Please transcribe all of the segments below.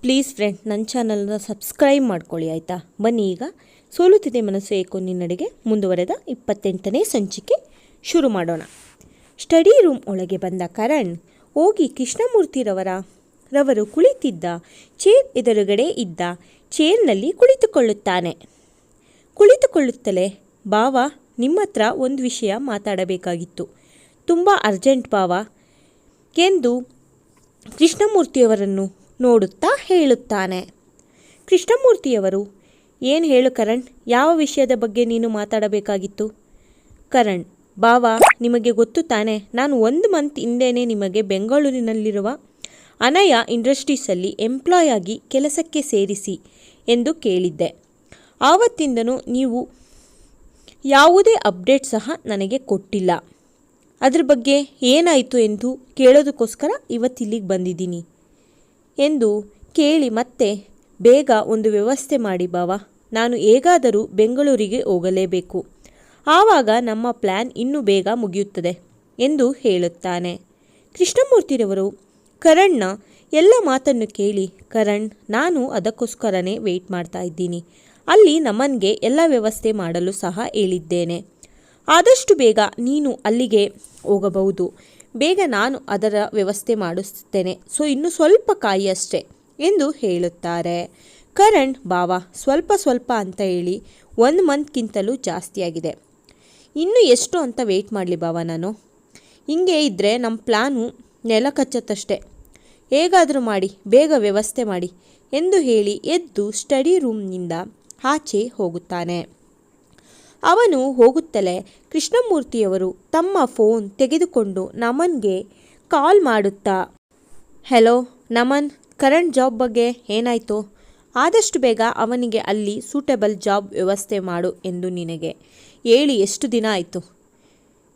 Please friend, ನನ್ನ ಚಾನಲ್ನ subscribe ಮಾಡ್ಕೊಳ್ಳಿ ಆಯಿತಾ. ಬನ್ನಿ ಈಗ ಸೋಲುತ್ತಿದೆ ಮನಸ್ಸು ಏಕೋ ನಿನ್ನಡೆಗೆ ಮುಂದುವರೆದ 28ನೇ ಸಂಚಿಕೆ ಶುರು ಮಾಡೋಣ. ಸ್ಟಡಿ ರೂಮ್ ಒಳಗೆ ಬಂದ ಕರಣ್ ಹೋಗಿ ಕೃಷ್ಣಮೂರ್ತಿರವರು ಕುಳಿತಿದ್ದ ಚೇರ್ ಎದುರುಗಡೆ ಇದ್ದ ಚೇರ್ನಲ್ಲಿ ಕುಳಿತುಕೊಳ್ಳುತ್ತಲೇ, ಬಾವ, ನಿಮ್ಮ ಹತ್ರ ಒಂದು ವಿಷಯ ಮಾತಾಡಬೇಕಾಗಿತ್ತು, ತುಂಬ ಅರ್ಜೆಂಟ್ ಬಾವ ಎಂದು ಕೃಷ್ಣಮೂರ್ತಿಯವರನ್ನು ನೋಡುತ್ತಾ ಹೇಳುತ್ತಾನೆ. ಕೃಷ್ಣಮೂರ್ತಿಯವರು, ಏನು ಹೇಳು ಕರಣ್, ಯಾವ ವಿಷಯದ ಬಗ್ಗೆ ನೀನು ಮಾತಾಡಬೇಕಾಗಿತ್ತು? ಕರಣ್, ಬಾವ, ನಿಮಗೆ ಗೊತ್ತು ತಾನೆ, ನಾನು 1 ಮಂತ್ ಹಿಂದೆಯೇ ನಿಮಗೆ ಬೆಂಗಳೂರಿನಲ್ಲಿರುವ ಅನಯ ಇಂಡಸ್ಟ್ರೀಸಲ್ಲಿ ಎಂಪ್ಲಾಯ್ ಆಗಿ ಕೆಲಸಕ್ಕೆ ಸೇರಿಸಿ ಎಂದು ಕೇಳಿದ್ದೆ. ಆವತ್ತಿಂದನೂ ನೀವು ಯಾವುದೇ ಅಪ್ಡೇಟ್ ಸಹ ನನಗೆ ಕೊಟ್ಟಿಲ್ಲ. ಅದ್ರ ಬಗ್ಗೆ ಏನಾಯಿತು ಎಂದು ಕೇಳೋದಕ್ಕೋಸ್ಕರ ಇವತ್ತಿಲ್ಲಿಗೆ ಬಂದಿದ್ದೀನಿ ಎಂದು ಕೇಳಿ, ಮತ್ತೆ ಬೇಗ ಒಂದು ವ್ಯವಸ್ಥೆ ಮಾಡಿ ಬಾವ, ನಾನು ಹೇಗಾದರೂ ಬೆಂಗಳೂರಿಗೆ ಹೋಗಲೇಬೇಕು, ಆವಾಗ ನಮ್ಮ ಪ್ಲ್ಯಾನ್ ಇನ್ನೂ ಬೇಗ ಮುಗಿಯುತ್ತದೆ ಎಂದು ಹೇಳುತ್ತಾನೆ. ಕೃಷ್ಣಮೂರ್ತಿರವರು ಕರಣ್ನ ಎಲ್ಲ ಮಾತನ್ನು ಕೇಳಿ, ಕರಣ್, ನಾನು ಅದಕ್ಕೋಸ್ಕರನೇ ವೆಯ್ಟ್ ಮಾಡ್ತಾ ಇದ್ದೀನಿ, ಅಲ್ಲಿ ನಮನ್ಗೆ ಎಲ್ಲ ವ್ಯವಸ್ಥೆ ಮಾಡಲು ಸಹ ಹೇಳಿದ್ದೇನೆ, ಆದಷ್ಟು ಬೇಗ ನೀನು ಅಲ್ಲಿಗೆ ಹೋಗಬಹುದು, ಬೇಗ ನಾನು ಅದರ ವ್ಯವಸ್ಥೆ ಮಾಡಿಸ್ತೇನೆ, ಸೊ ಇನ್ನು ಸ್ವಲ್ಪ ಕಾಯಿ ಅಷ್ಟೇ ಎಂದು ಹೇಳುತ್ತಾರೆ. ಕರಣ್, ಬಾವ, ಸ್ವಲ್ಪ ಅಂತ ಹೇಳಿ 1 ಮಂತ್ಗಿಂತಲೂ ಜಾಸ್ತಿಯಾಗಿದೆ, ಇನ್ನು ಎಷ್ಟು ಅಂತ ವೆಯ್ಟ್ ಮಾಡಲಿ ಬಾವ, ನಾನು ಹಿಂಗೆ ಇದ್ದರೆ ನಮ್ಮ ಪ್ಲ್ಯಾನು ನೆಲ ಕಚ್ಚತ್ತಷ್ಟೆ, ಹೇಗಾದರೂ ಮಾಡಿ ಬೇಗ ವ್ಯವಸ್ಥೆ ಮಾಡಿ ಎಂದು ಹೇಳಿ ಎದ್ದು ಸ್ಟಡಿ ರೂಮ್ನಿಂದ ಆಚೆ ಹೋಗುತ್ತಾನೆ. ಅವನು ಹೋಗುತ್ತಲೇ ಕೃಷ್ಣಮೂರ್ತಿಯವರು ತಮ್ಮ ಫೋನ್ ತೆಗೆದುಕೊಂಡು ನಮನ್ಗೆ ಕಾಲ್ ಮಾಡುತ್ತಾ, ಹೆಲೋ ನಮನ್, ಕರಣ್ ಜಾಬ್ ಬಗ್ಗೆ ಏನಾಯಿತು? ಆದಷ್ಟು ಬೇಗ ಅವನಿಗೆ ಅಲ್ಲಿ ಸೂಟೇಬಲ್ ಜಾಬ್ ವ್ಯವಸ್ಥೆ ಮಾಡು ಎಂದು ನಿನಗೆ ಹೇಳಿ ಎಷ್ಟು ದಿನ ಆಯಿತು?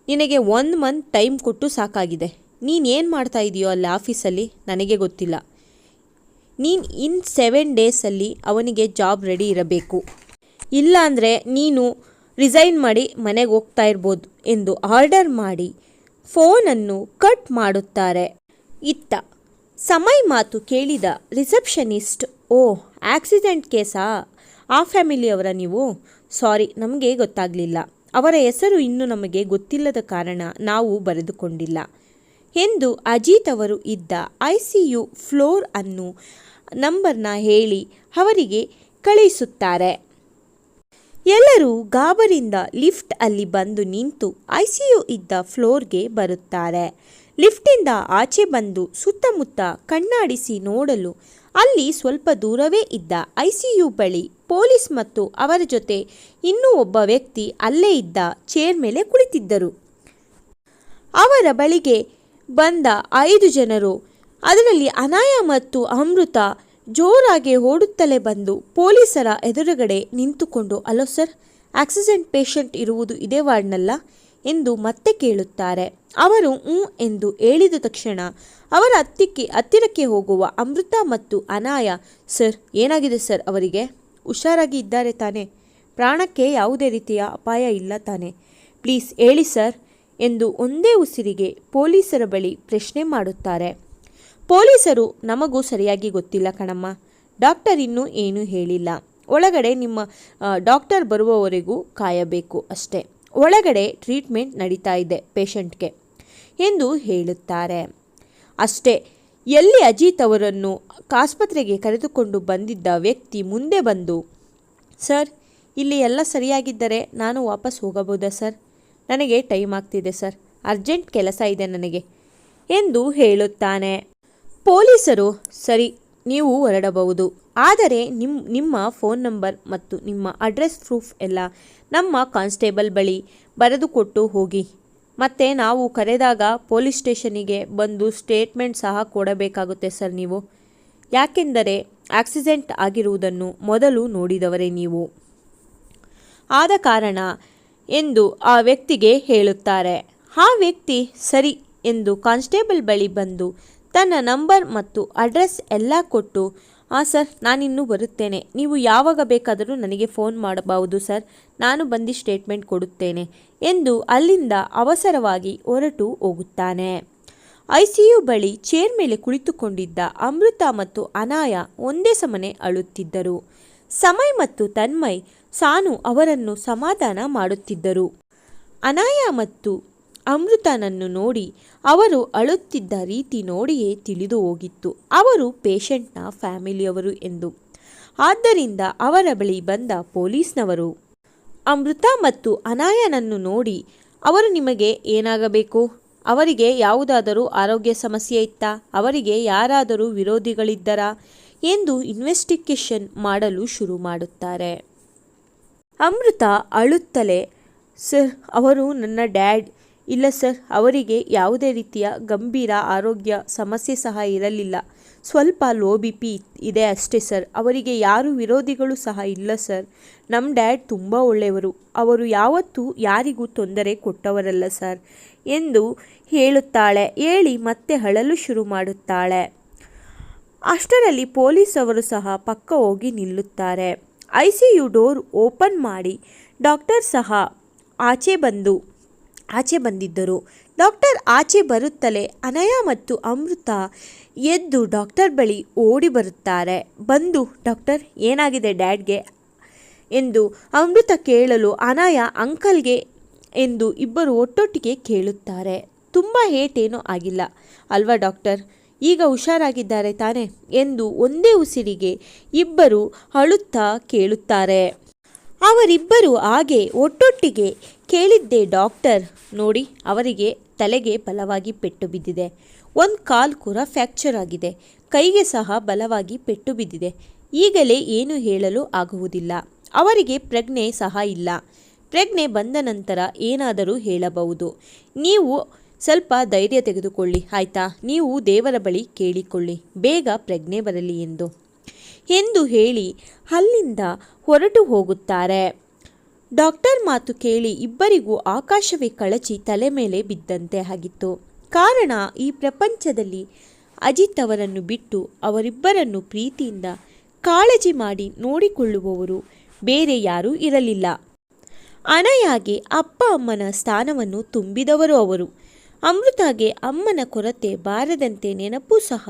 ನಿನಗೆ 1 ಮಂತ್ ಟೈಮ್ ಕೊಟ್ಟು ಸಾಕಾಗಿದೆ. ನೀನೇನು ಮಾಡ್ತಾ ಇದೆಯೋ ಅಲ್ಲಿ ಆಫೀಸಲ್ಲಿ ನನಗೆ ಗೊತ್ತಿಲ್ಲ. ನೀನು ಇನ್ 7 ಡೇಸಲ್ಲಿ ಅವನಿಗೆ ಜಾಬ್ ರೆಡಿ ಇರಬೇಕು, ಇಲ್ಲಾಂದರೆ ನೀನು ರಿಸೈನ್ ಮಾಡಿ ಮನೆಗೆ ಹೋಗ್ತಾ ಇರ್ಬೋದು ಎಂದು ಆರ್ಡರ್ ಮಾಡಿ ಫೋನನ್ನು ಕಟ್ ಮಾಡುತ್ತಾರೆ. ಇತ್ತ ಸಮಯ ಮಾತು ಕೇಳಿದ ರಿಸೆಪ್ಷನಿಸ್ಟ್, ಓ, ಆಕ್ಸಿಡೆಂಟ್ ಕೇಸಾ? ಆ ಫ್ಯಾಮಿಲಿಯವರ ನೀವು? ಸಾರಿ, ನಮಗೆ ಗೊತ್ತಾಗಲಿಲ್ಲ, ಅವರ ಹೆಸರು ಇನ್ನೂ ನಮಗೆ ಗೊತ್ತಿಲ್ಲದ ಕಾರಣ ನಾವು ಬರೆದುಕೊಂಡಿಲ್ಲ ಎಂದು ಅಜಿತ್ ಅವರು ಇದ್ದ ICU ಫ್ಲೋರ್ ಅನ್ನು ನಂಬರ್ನ ಹೇಳಿ ಅವರಿಗೆ ಕಳುಹಿಸುತ್ತಾರೆ. ಎಲ್ಲರೂ ಗಾಬರಿಯಿಂದ ಲಿಫ್ಟ್ ಅಲ್ಲಿ ಬಂದು ನಿಂತು ICU ಇದ್ದ ಫ್ಲೋರ್ಗೆ ಬರುತ್ತಾರೆ. ಲಿಫ್ಟಿಂದ ಆಚೆ ಬಂದು ಸುತ್ತಮುತ್ತ ಕಣ್ಣಾಡಿಸಿ ನೋಡಲು ಅಲ್ಲಿ ಸ್ವಲ್ಪ ದೂರವೇ ಇದ್ದ ICU ಬಳಿ ಪೊಲೀಸ್ ಮತ್ತು ಅವರ ಜೊತೆ ಇನ್ನೂ ಒಬ್ಬ ವ್ಯಕ್ತಿ ಅಲ್ಲೇ ಇದ್ದ ಚೇರ್ ಮೇಲೆ ಕುಳಿತಿದ್ದರು. ಅವರ ಬಳಿಗೆ ಬಂದ 5 ಜನರು, ಅದರಲ್ಲಿ ಅನಾಯ ಮತ್ತು ಅಮೃತ ಜೋರಾಗಿ ಓಡುತ್ತಲೇ ಬಂದು ಪೊಲೀಸರ ಎದುರುಗಡೆ ನಿಂತುಕೊಂಡು, ಅಲೋ ಸರ್, ಆಕ್ಸಿಡೆಂಟ್ ಪೇಷಂಟ್ ಇರುವುದು ಇದೇ ವಾರ್ಡ್ನಲ್ಲ ಎಂದು ಮತ್ತೆ ಕೇಳುತ್ತಾರೆ. ಅವರು ಎಂದು ಹೇಳಿದ ತಕ್ಷಣ ಅವರ ಹತ್ತಿರಕ್ಕೆ ಹೋಗುವ ಅಮೃತ ಮತ್ತು ಅನಾಯ, ಸರ್ ಏನಾಗಿದೆ ಸರ್, ಅವರಿಗೆ ಹುಷಾರಾಗಿ ಇದ್ದಾರೆ ತಾನೆ, ಪ್ರಾಣಕ್ಕೆ ಯಾವುದೇ ರೀತಿಯ ಅಪಾಯ ಇಲ್ಲ ತಾನೆ, ಪ್ಲೀಸ್ ಹೇಳಿ ಸರ್ ಎಂದು ಒಂದೇ ಉಸಿರಿಗೆ ಪೊಲೀಸರ ಬಳಿ ಪ್ರಶ್ನೆ ಮಾಡುತ್ತಾರೆ. ಪೊಲೀಸರು, ನಮಗೂ ಸರಿಯಾಗಿ ಗೊತ್ತಿಲ್ಲ ಕಣಮ್ಮ, ಡಾಕ್ಟರ್ ಇನ್ನೂ ಏನೂ ಹೇಳಿಲ್ಲ, ಒಳಗಡೆ ನಿಮ್ಮ ಡಾಕ್ಟರ್ ಬರುವವರೆಗೂ ಕಾಯಬೇಕು ಅಷ್ಟೇ, ಒಳಗಡೆ ಟ್ರೀಟ್ಮೆಂಟ್ ನಡೀತಾ ಇದೆ ಪೇಷಂಟ್ಗೆ ಎಂದು ಹೇಳುತ್ತಾರೆ. ಅಷ್ಟೇ, ಎಲ್ಲಿ ಅಜಿತ್ ಅವರನ್ನು ಆಸ್ಪತ್ರೆಗೆ ಕರೆದುಕೊಂಡು ಬಂದಿದ್ದ ವ್ಯಕ್ತಿ ಮುಂದೆ ಬಂದು, ಸರ್, ಇಲ್ಲಿ ಎಲ್ಲ ಸರಿಯಾಗಿದ್ದರೆ ನಾನು ವಾಪಸ್ ಹೋಗಬಹುದಾ ಸರ್? ನನಗೆ ಟೈಮ್ ಆಗ್ತಿದೆ ಸರ್, ಅರ್ಜೆಂಟ್ ಕೆಲಸ ಇದೆ ನನಗೆ ಎಂದು ಹೇಳುತ್ತಾನೆ. ಪೊಲೀಸರು, ಸರಿ, ನೀವು ಹೊರಡಬಹುದು, ಆದರೆ ನಿಮ್ಮ ಫೋನ್ ನಂಬರ್ ಮತ್ತು ನಿಮ್ಮ ಅಡ್ರೆಸ್ ಪ್ರೂಫ್ ಎಲ್ಲ ನಮ್ಮ ಕಾನ್ಸ್ಟೇಬಲ್ ಬಳಿ ಬರೆದುಕೊಟ್ಟು ಹೋಗಿ, ಮತ್ತು ನಾವು ಕರೆದಾಗ ಪೊಲೀಸ್ ಸ್ಟೇಷನಿಗೆ ಬಂದು ಸ್ಟೇಟ್ಮೆಂಟ್ ಸಹ ಕೊಡಬೇಕಾಗುತ್ತೆ ಸರ್ ನೀವು, ಯಾಕೆಂದರೆ ಆಕ್ಸಿಡೆಂಟ್ ಆಗಿರುವುದನ್ನು ಮೊದಲು ನೋಡಿದವರೇ ನೀವು, ಆದ ಕಾರಣ ಎಂದು ಆ ವ್ಯಕ್ತಿಗೆ ಹೇಳುತ್ತಾರೆ. ಆ ವ್ಯಕ್ತಿ ಸರಿ ಎಂದು ಕಾನ್ಸ್ಟೇಬಲ್ ಬಳಿ ಬಂದು ತನ್ನ ನಂಬರ್ ಮತ್ತು ಅಡ್ರೆಸ್ ಎಲ್ಲ ಕೊಟ್ಟು, ಸರ್, ನಾನಿನ್ನೂ ಬರುತ್ತೇನೆ, ನೀವು ಯಾವಾಗ ಬೇಕಾದರೂ ನನಗೆ ಫೋನ್ ಮಾಡಬಹುದು ಸರ್, ನಾನು ಬಂದು ಸ್ಟೇಟ್ಮೆಂಟ್ ಕೊಡುತ್ತೇನೆ ಎಂದು ಅಲ್ಲಿಂದ ಅವಸರವಾಗಿ ಹೊರಟು ಹೋಗುತ್ತಾನೆ. ಐಸಿಯು ಬಳಿ ಚೇರ್ ಮೇಲೆ ಕುಳಿತುಕೊಂಡಿದ್ದ ಅಮೃತ ಮತ್ತು ಅನಾಯ ಒಂದೇ ಸಮನೆ ಅಳುತ್ತಿದ್ದರು. ಸಮಯ್ ಮತ್ತು ತನ್ಮಯ್ ಸಾನು ಅವರನ್ನು ಸಮಾಧಾನ ಮಾಡುತ್ತಿದ್ದರು. ಅನಾಯ ಮತ್ತು ಅಮೃತನನ್ನು ನೋಡಿ ಅವರು ಅಳುತ್ತಿದ್ದ ರೀತಿ ನೋಡಿಯೇ ತಿಳಿದು ಹೋಗಿತ್ತು ಅವರು ಪೇಷಂಟ್ನ ಫ್ಯಾಮಿಲಿಯವರು ಎಂದು. ಆದ್ದರಿಂದ ಅವರ ಬಳಿ ಬಂದ ಪೊಲೀಸ್ನವರು ಅಮೃತ ಮತ್ತು ಅನಾಯನನ್ನು ನೋಡಿ, ಅವರು ನಿಮಗೆ ಏನಾಗಬೇಕು? ಅವರಿಗೆ ಯಾವುದಾದರೂ ಆರೋಗ್ಯ ಸಮಸ್ಯೆ ಇತ್ತಾ? ಅವರಿಗೆ ಯಾರಾದರೂ ವಿರೋಧಿಗಳಿದ್ದರಾ ಎಂದು ಇನ್ವೆಸ್ಟಿಗೇಷನ್ ಮಾಡಲು ಶುರು ಮಾಡುತ್ತಾರೆ. ಅಮೃತ ಅಳುತ್ತಲೇ, ಸರ್, ಅವರು ನನ್ನ ಡ್ಯಾಡ್. ಇಲ್ಲ ಸರ್, ಅವರಿಗೆ ಯಾವುದೇ ರೀತಿಯ ಗಂಭೀರ ಆರೋಗ್ಯ ಸಮಸ್ಯೆ ಸಹ ಇರಲಿಲ್ಲ. ಸ್ವಲ್ಪ ಲೋ BP ಇದೆ ಅಷ್ಟೇ ಸರ್. ಅವರಿಗೆ ಯಾರೂ ವಿರೋಧಿಗಳು ಸಹ ಇಲ್ಲ ಸರ್. ನಮ್ಮ ಡ್ಯಾಡ್ ತುಂಬ ಒಳ್ಳೆಯವರು. ಅವರು ಯಾವತ್ತೂ ಯಾರಿಗೂ ತೊಂದರೆ ಕೊಟ್ಟವರಲ್ಲ ಸರ್ ಎಂದು ಹೇಳುತ್ತಾಳೆ. ಹೇಳಿ ಮತ್ತೆ ಅಳಲು ಶುರು ಮಾಡುತ್ತಾಳೆ. ಅಷ್ಟರಲ್ಲಿ ಪೊಲೀಸ್ ಅವರು ಸಹ ಪಕ್ಕ ಹೋಗಿ ನಿಲ್ಲುತ್ತಾರೆ. ICU ಡೋರ್ ಓಪನ್ ಮಾಡಿ ಡಾಕ್ಟರ್ ಸಹ ಆಚೆ ಬಂದಿದ್ದರು. ಡಾಕ್ಟರ್ ಆಚೆ ಬರುತ್ತಲೇ ಅನಯ ಮತ್ತು ಅಮೃತ ಎದ್ದು ಡಾಕ್ಟರ್ ಬಳಿ ಓಡಿ ಬರುತ್ತಾರೆ. ಬಂದು, ಡಾಕ್ಟರ್, ಏನಾಗಿದೆ ಡ್ಯಾಡ್ಗೆ ಎಂದು ಅಮೃತ ಕೇಳಲು ಅನಯ ಅಂಕಲ್ಗೆ ಎಂದು ಇಬ್ಬರು ಒಟ್ಟೊಟ್ಟಿಗೆ ಕೇಳುತ್ತಾರೆ. ತುಂಬ ಏಟೇನೂ ಆಗಿಲ್ಲ ಅಲ್ವಾ ಡಾಕ್ಟರ್? ಈಗ ಹುಷಾರಾಗಿದ್ದಾರೆ ತಾನೆ ಎಂದು ಒಂದೇ ಉಸಿರಿಗೆ ಇಬ್ಬರು ಅಳುತ್ತಾ ಕೇಳುತ್ತಾರೆ. ಅವರಿಬ್ಬರು ಹಾಗೆ ಒಟ್ಟೊಟ್ಟಿಗೆ ಕೇಳಿದ್ದೆ, ಡಾಕ್ಟರ್ ನೋಡಿ, ಅವರಿಗೆ ತಲೆಗೆ ಬಲವಾಗಿ ಪೆಟ್ಟು ಬಿದ್ದಿದೆ. ಒಂದು ಕಾಲು ಕೂಡ ಫ್ರ್ಯಾಕ್ಚರ್ ಆಗಿದೆ. ಕೈಗೆ ಸಹ ಬಲವಾಗಿ ಪೆಟ್ಟು ಬಿದ್ದಿದೆ. ಈಗಲೇ ಏನು ಹೇಳಲು ಆಗುವುದಿಲ್ಲ. ಅವರಿಗೆ ಪ್ರಜ್ಞೆ ಸಹ ಇಲ್ಲ. ಪ್ರಜ್ಞೆ ಬಂದ ನಂತರ ಏನಾದರೂ ಹೇಳಬಹುದು. ನೀವು ಸ್ವಲ್ಪ ಧೈರ್ಯ ತೆಗೆದುಕೊಳ್ಳಿ ಆಯಿತಾ? ನೀವು ದೇವರ ಬಳಿ ಕೇಳಿಕೊಳ್ಳಿ, ಬೇಗ ಪ್ರಜ್ಞೆ ಬರಲಿ ಎಂದು ಹೇಳಿ ಅಲ್ಲಿಂದ ಹೊರಟು ಹೋಗುತ್ತಾರೆ. ಡಾಕ್ಟರ್ ಮಾತು ಕೇಳಿ ಇಬ್ಬರಿಗೂ ಆಕಾಶವೇ ಕಳಚಿ ತಲೆ ಮೇಲೆ ಬಿದ್ದಂತೆ ಆಗಿತ್ತು. ಕಾರಣ, ಈ ಪ್ರಪಂಚದಲ್ಲಿ ಅಜಿತ್ ಅವರನ್ನು ಬಿಟ್ಟು ಅವರಿಬ್ಬರನ್ನು ಪ್ರೀತಿಯಿಂದ ಕಾಳಜಿ ಮಾಡಿ ನೋಡಿಕೊಳ್ಳುವವರು ಬೇರೆ ಯಾರೂ ಇರಲಿಲ್ಲ. ಅನಯಾಗೆ ಅಪ್ಪ ಅಮ್ಮನ ಸ್ಥಾನವನ್ನು ತುಂಬಿದವರು ಅವರು. ಅಮೃತಾಗೆ ಅಮ್ಮನ ಕೊರತೆ ಬಾರದಂತೆ, ನೆನಪು ಸಹ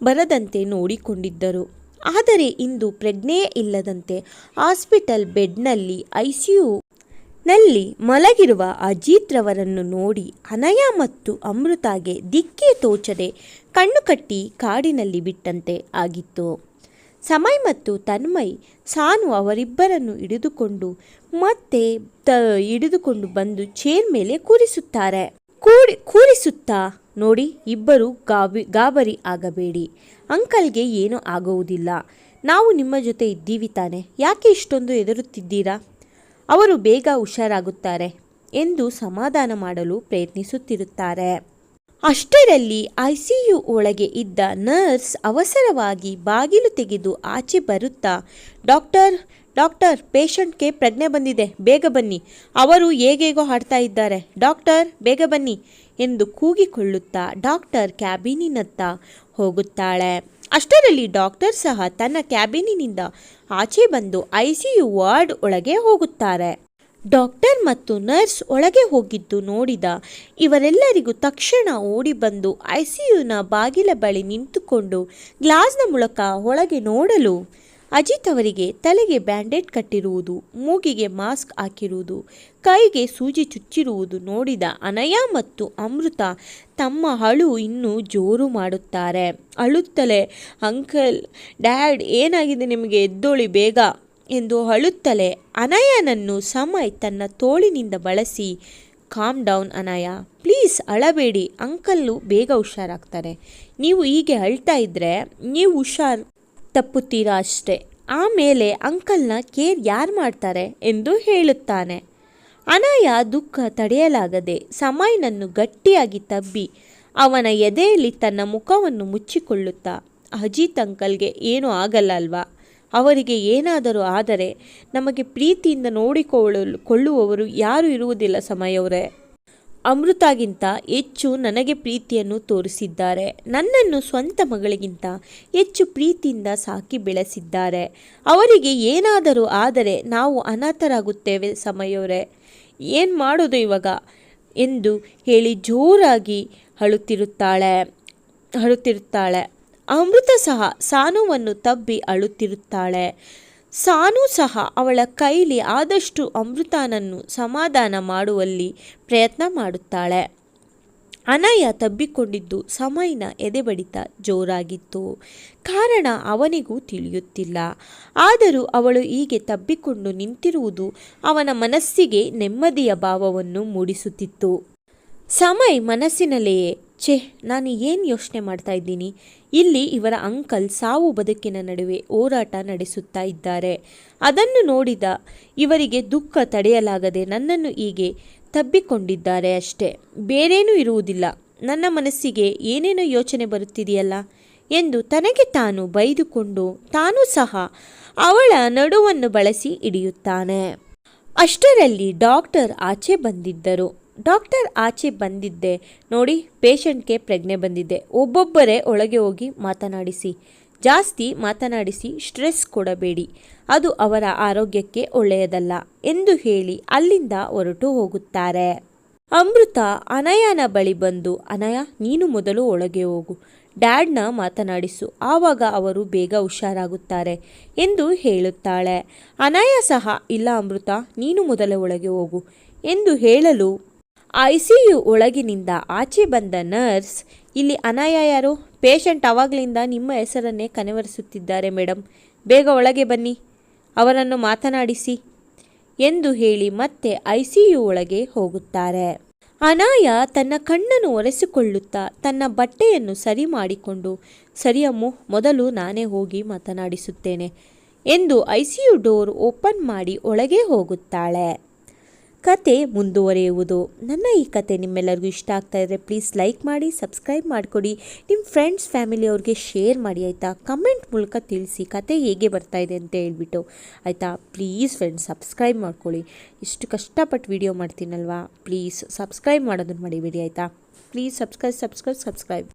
ಬರದಂತೆ ನೋಡಿಕೊಂಡಿದ್ದರು. ಆದರೆ ಇಂದು ಪ್ರಜ್ಞೆಯೇ ಇಲ್ಲದಂತೆ ಹಾಸ್ಪಿಟಲ್ ಬೆಡ್ನಲ್ಲಿ ICUನಲ್ಲಿ ಮಲಗಿರುವ ಅಜಿತ್ ರವರನ್ನು ನೋಡಿ ಅನಯ ಮತ್ತು ಅಮೃತಾಗೆ ದಿಕ್ಕೇ ತೋಚದೆ ಕಣ್ಣು ಕಟ್ಟಿ ಕಾಡಿನಲ್ಲಿ ಬಿಟ್ಟಂತೆ ಆಗಿತ್ತು. ಸಮಯ್ ಮತ್ತು ತನ್ಮಯ್ ಸಾನು ಅವರಿಬ್ಬರನ್ನು ಹಿಡಿದುಕೊಂಡು ಬಂದು ಚೇರ್ ಮೇಲೆ ಕೂರಿಸುತ್ತಾ, ನೋಡಿ, ಇಬ್ಬರು ಗಾಬರಿ ಆಗಬೇಡಿ. ಅಂಕಲ್ಗೆ ಏನೂ ಆಗುವುದಿಲ್ಲ. ನಾವು ನಿಮ್ಮ ಜೊತೆ ಇದ್ದೀವಿ ತಾನೆ, ಯಾಕೆ ಇಷ್ಟೊಂದು ಹೆದರುತ್ತಿದ್ದೀರಾ? ಅವರು ಬೇಗ ಹುಷಾರಾಗುತ್ತಾರೆ ಎಂದು ಸಮಾಧಾನ ಮಾಡಲು ಪ್ರಯತ್ನಿಸುತ್ತಿರುತ್ತಾರೆ. ಅಷ್ಟರಲ್ಲಿ ICU ಒಳಗೆ ಇದ್ದ ನರ್ಸ್ ಅವಸರವಾಗಿ ಬಾಗಿಲು ತೆಗೆದು ಆಚೆ ಬರುತ್ತಾ, ಡಾಕ್ಟರ್, ಪೇಷಂಟ್ಗೆ ಪ್ರಜ್ಞೆ ಬಂದಿದೆ, ಬೇಗ ಬನ್ನಿ. ಅವರು ಹೇಗೇಗೋ ಹಾಡ್ತಾ ಇದ್ದಾರೆ. ಡಾಕ್ಟರ್, ಬೇಗ ಬನ್ನಿ ಎಂದು ಕೂಗಿಕೊಳ್ಳುತ್ತಾ ಡಾಕ್ಟರ್ ಕ್ಯಾಬಿನಿನತ್ತ ಹೋಗುತ್ತಾಳೆ. ಅಷ್ಟರಲ್ಲಿ ಡಾಕ್ಟರ್ ಸಹ ತನ್ನ ಕ್ಯಾಬಿನಿನಿಂದ ಆಚೆ ಬಂದು ICU ವಾರ್ಡ್ ಒಳಗೆ ಹೋಗುತ್ತಾರೆ. ಡಾಕ್ಟರ್ ಮತ್ತು ನರ್ಸ್ ಒಳಗೆ ಹೋಗಿದ್ದು ನೋಡಿದ ಇವರೆಲ್ಲರಿಗೂ ತಕ್ಷಣ ಓಡಿ ಬಂದು ICUನ ಬಾಗಿಲ ಬಳಿ ನಿಂತುಕೊಂಡು ಗ್ಲಾಸ್ನ ಮೂಲಕ ಒಳಗೆ ನೋಡಲು ಅಜಿತ್ ಅವರಿಗೆ ತಲೆಗೆ ಬ್ಯಾಂಡೇಡ್ ಕಟ್ಟಿರುವುದು, ಮೂಗಿಗೆ ಮಾಸ್ಕ್ ಹಾಕಿರುವುದು, ಕೈಗೆ ಸೂಜಿ ಚುಚ್ಚಿರುವುದು ನೋಡಿದ ಅನಯ ಮತ್ತು ಅಮೃತ ತಮ್ಮ ಅಳು ಇನ್ನೂ ಜೋರು ಮಾಡುತ್ತಾರೆ. ಅಳುತ್ತಲೇ, ಅಂಕಲ್, ಡ್ಯಾಡ್, ಏನಾಗಿದೆ ನಿಮಗೆ? ಎದ್ದೋಳಿ ಬೇಗ ಎಂದು ಅಳುತ್ತಲೇ ಅನಯನನ್ನು ಸಮಯ್ ತನ್ನ ತೋಳಿನಿಂದ ಬಳಸಿ, calm down Anaya, please ಅಳಬೇಡಿ, uncle ಬೇಗ ಹುಷಾರಾಗ್ತಾರೆ. ನೀವು ಹೀಗೆ ಅಳ್ತಾ ಇದ್ದರೆ ನೀವು ಹುಷಾರ್ ತಪ್ಪುತ್ತೀರಾ ಅಷ್ಟೇ. ಆಮೇಲೆ ಅಂಕಲ್ನ ಕೇರ್ ಯಾರು ಮಾಡ್ತಾರೆ ಎಂದು ಹೇಳುತ್ತಾನೆ. ಅನಯ ದುಃಖ ತಡೆಯಲಾಗದೆ ಸಮಯ್ನನ್ನು ಗಟ್ಟಿಯಾಗಿ ತಬ್ಬಿ ಅವನ ಎದೆಯಲ್ಲಿ ತನ್ನ ಮುಖವನ್ನು ಮುಚ್ಚಿಕೊಳ್ಳುತ್ತಾ, ಅಜಿತ್ ಅಂಕಲ್ಗೆ ಏನೂ ಆಗಲ್ಲ ಅಲ್ವಾ? ಅವರಿಗೆ ಏನಾದರೂ ಆದರೆ ನಮಗೆ ಪ್ರೀತಿಯಿಂದ ನೋಡಿಕೊಳ್ಳುವವರು ಯಾರೂ ಇರುವುದಿಲ್ಲ ಸಮಯವರೇ. ಅಮೃತಾಗಿಂತ ಹೆಚ್ಚು ನನಗೆ ಪ್ರೀತಿಯನ್ನು ತೋರಿಸಿದ್ದಾರೆ. ನನ್ನನ್ನು ಸ್ವಂತ ಮಗಳಿಗಿಂತ ಹೆಚ್ಚು ಪ್ರೀತಿಯಿಂದ ಸಾಕಿ ಬೆಳೆಸಿದ್ದಾರೆ. ಅವರಿಗೆ ಏನಾದರೂ ಆದರೆ ನಾವು ಅನಾಥರಾಗುತ್ತೇವೆ ಸಮಯವರೇ. ಏನು ಮಾಡೋದು ಇವಾಗ ಎಂದು ಹೇಳಿ ಜೋರಾಗಿ ಅಳುತ್ತಿರುತ್ತಾಳೆ. ಅಮೃತ ಸಹ ಸಾನುವನ್ನು ತಬ್ಬಿ ಅಳುತ್ತಿರುತ್ತಾಳೆ. ಸಾನು ಸಹ ಅವಳ ಕೈಲಿ ಆದಷ್ಟು ಅಮೃತನನ್ನು ಸಮಾಧಾನ ಮಾಡುವಲ್ಲಿ ಪ್ರಯತ್ನ ಮಾಡುತ್ತಾಳೆ. ಅನಯ ತಬ್ಬಿಕೊಂಡಿದ್ದು ಸಮಯನ ಎದೆಬಡಿತ ಜೋರಾಗಿತ್ತು. ಕಾರಣ ಅವನಿಗೂ ತಿಳಿಯುತ್ತಿಲ್ಲ. ಆದರೂ ಅವಳು ಹೀಗೆ ತಬ್ಬಿಕೊಂಡು ನಿಂತಿರುವುದು ಅವನ ಮನಸ್ಸಿಗೆ ನೆಮ್ಮದಿಯ ಭಾವವನ್ನು ಮೂಡಿಸುತ್ತಿತ್ತು. ಸಮಯ್ ಮನಸ್ಸಿನಲ್ಲಿಯೇ ನಾನು ಏನು ಯೋಚನೆ ಮಾಡ್ತಾ ಇದ್ದೀನಿ, ಇಲ್ಲಿ ಇವರ ಅಂಕಲ್ ಸಾವು ಬದುಕಿನ ನಡುವೆ ಹೋರಾಟ ನಡೆಸುತ್ತಾ ಇದ್ದಾರೆ. ಅದನ್ನು ನೋಡಿದ ಇವರಿಗೆ ದುಃಖ ತಡೆಯಲಾಗದೆ ನನ್ನನ್ನು ಹೀಗೆ ತಬ್ಬಿಕೊಂಡಿದ್ದಾರೆ ಅಷ್ಟೇ, ಬೇರೇನೂ ಇರುವುದಿಲ್ಲ. ನನ್ನ ಮನಸ್ಸಿಗೆ ಏನೇನೋ ಯೋಚನೆ ಬರುತ್ತಿದೆಯಲ್ಲ ಎಂದು ತನಗೆ ತಾನು ಬೈದುಕೊಂಡು ತಾನೂ ಸಹ ಅವಳ ನಡುವನ್ನು ಬಳಸಿ ಹಿಡಿಯುತ್ತಾನೆ. ಅಷ್ಟರಲ್ಲಿ ಡಾಕ್ಟರ್ ಆಚೆ ಬಂದಿದ್ದರು. ಡಾಕ್ಟರ್ ಆಚೆ ಬಂದಿದ್ದೆ ನೋಡಿ, ಪೇಷಂಟ್ಗೆ ಪ್ರಜ್ಞೆ ಬಂದಿದೆ, ಒಬ್ಬೊಬ್ಬರೇ ಒಳಗೆ ಹೋಗಿ ಮಾತನಾಡಿಸಿ, ಜಾಸ್ತಿ ಮಾತನಾಡಿಸಿ ಸ್ಟ್ರೆಸ್ ಕೊಡಬೇಡಿ, ಅದು ಅವರ ಆರೋಗ್ಯಕ್ಕೆ ಒಳ್ಳೆಯದಲ್ಲ ಎಂದು ಹೇಳಿ ಅಲ್ಲಿಂದ ಹೊರಟು ಹೋಗುತ್ತಾರೆ. ಅಮೃತ ಅನಯನ ಬಳಿ ಬಂದು, ಅನಯ ನೀನು ಮೊದಲು ಒಳಗೆ ಹೋಗು, ಡ್ಯಾಡ್ನ ಮಾತನಾಡಿಸು, ಆವಾಗ ಅವರು ಬೇಗ ಹುಷಾರಾಗುತ್ತಾರೆ ಎಂದು ಹೇಳುತ್ತಾಳೆ. ಅನಯ ಸಹ ಇಲ್ಲ ಅಮೃತ, ನೀನು ಮೊದಲೇ ಒಳಗೆ ಹೋಗು ಎಂದು ಹೇಳಲು ICU ಒಳಗಿನಿಂದ ಆಚೆ ಬಂದ ನರ್ಸ್, ಇಲ್ಲಿ ಅನಯ ಯಾರು? ಪೇಷಂಟ್ ಆವಾಗಲಿಂದ ನಿಮ್ಮ ಹೆಸರನ್ನೇ ಕನವರಿಸುತ್ತಿದ್ದಾರೆ ಮೇಡಮ್, ಬೇಗ ಒಳಗೆ ಬನ್ನಿ, ಅವರನ್ನು ಮಾತನಾಡಿಸಿ ಎಂದು ಹೇಳಿ ಮತ್ತೆ ICU ಒಳಗೆ ಹೋಗುತ್ತಾರೆ. ಅನಯ ತನ್ನ ಕಣ್ಣನ್ನು ಒರೆಸಿಕೊಳ್ಳುತ್ತಾ ತನ್ನ ಬಟ್ಟೆಯನ್ನು ಸರಿ ಮಾಡಿಕೊಂಡು, ಸರಿ ಅಮ್ಮು, ಮೊದಲು ನಾನೇ ಹೋಗಿ ಮಾತನಾಡಿಸುತ್ತೇನೆ ಎಂದು ICU ಡೋರ್ ಓಪನ್ ಮಾಡಿ ಒಳಗೆ ಹೋಗುತ್ತಾಳೆ. ಕತೆ ಮುಂದುವರಿಯುವುದು. ನನ್ನ ಈ ಕತೆ ನಿಮ್ಮೆಲ್ಲರಿಗೂ ಇಷ್ಟ ಆಗ್ತಾ ಇದ್ದರೆ ಪ್ಲೀಸ್ ಲೈಕ್ ಮಾಡಿ, ಸಬ್ಸ್ಕ್ರೈಬ್ ಮಾಡಿಕೊಡಿ, ನಿಮ್ಮ ಫ್ರೆಂಡ್ಸ್ ಫ್ಯಾಮಿಲಿಯವ್ರಿಗೆ ಶೇರ್ ಮಾಡಿ ಆಯಿತಾ. ಕಮೆಂಟ್ ಮೂಲಕ ತಿಳಿಸಿ ಕತೆ ಹೇಗೆ ಬರ್ತಾ ಇದೆ ಅಂತ ಹೇಳ್ಬಿಟ್ಟು ಆಯಿತಾ. ಪ್ಲೀಸ್ ಫ್ರೆಂಡ್ಸ್ ಸಬ್ಸ್ಕ್ರೈಬ್ ಮಾಡ್ಕೊಳ್ಳಿ, ಇಷ್ಟು ಕಷ್ಟಪಟ್ಟು ವಿಡಿಯೋ ಮಾಡ್ತೀನಲ್ವಾ, ಪ್ಲೀಸ್ ಸಬ್ಸ್ಕ್ರೈಬ್ ಮಾಡೋದನ್ನು ಮಡಿಬೇಡಿ ಆಯಿತಾ. Please subscribe.